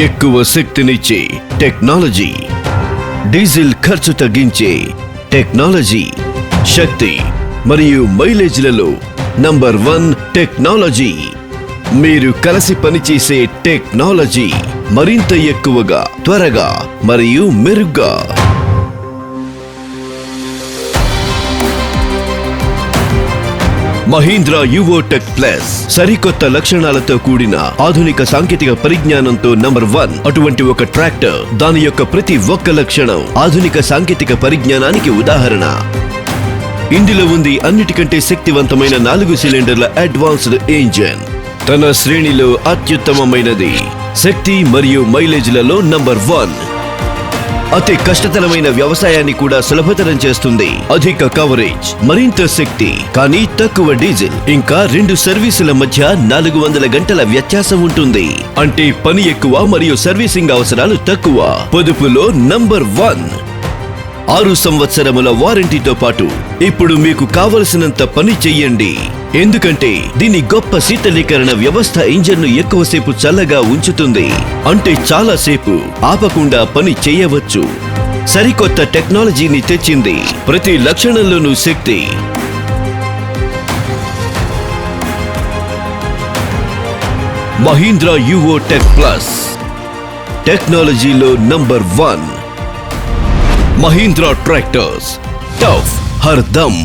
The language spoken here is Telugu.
ఎక్కువ శక్తినిచ్చే టెక్నాలజీ, డీజిల్ ఖర్చు తగ్గించే టెక్నాలజీ, శక్తి మరియు మైలేజ్లలో నంబర్ 1 టెక్నాలజీ. మీరు కలిసి పనిచేసే టెక్నాలజీ, మరింత ఎక్కువగా, త్వరగా మరియు మెరుగ్గా. మహీంద్రా యువో టెక్ ప్లస్ సరికొత్త లక్షణాలతో కూడిన ఆధునిక సాంకేతిక పరిజ్ఞానంతో నంబర్ 1 అటువంటి ఒక ట్రాక్టర్. దాని యొక్క ప్రతి ఒక్క లక్షణం ఆధునిక సాంకేతిక పరిజ్ఞానానికి ఉదాహరణ. ఇందులో ఉంది అన్నిటికంటే శక్తివంతమైన 4 సిలిండర్ల అడ్వాన్స్డ్ ఇంజిన్. తన శ్రేణిలో అత్యుత్తమమైనది. శక్తి మరియు మైలేజ్లలో నంబర్ 1. అతి కష్టతరమైన వ్యవసాయాన్ని కూడా సులభతరం చేస్తుంది. అధిక కవరేజ్, మరింత శక్తి కానీ తక్కువ డీజిల్, ఇంకా 2 సర్వీసుల మధ్య 400 గంటల వ్యత్యాసం ఉంటుంది. అంటే పని ఎక్కువ మరియు సర్వీసింగ్ అవసరాలు తక్కువ. పొదుపులో నంబర్ 1. 6 సంవత్సరముల వారంటీతో పాటు ఇప్పుడు మీకు కావలసినంత పని చెయ్యండి. ఎందుకంటే దీని గొప్ప శీతలీకరణ వ్యవస్థ ఇంజన్ను ఎక్కువసేపు చల్లగా ఉంచుతుంది. అంటే చాలా సేపు ఆపకుండా పని చేయవచ్చు. సరికొత్త టెక్నాలజీని తెచ్చింది. ప్రతి లక్షణంలోనూ శక్తి. మహీంద్రా యువో టెక్ ప్లస్ టెక్నాలజీలో నంబర్ 1. Mahindra Tractors, tough हरदम.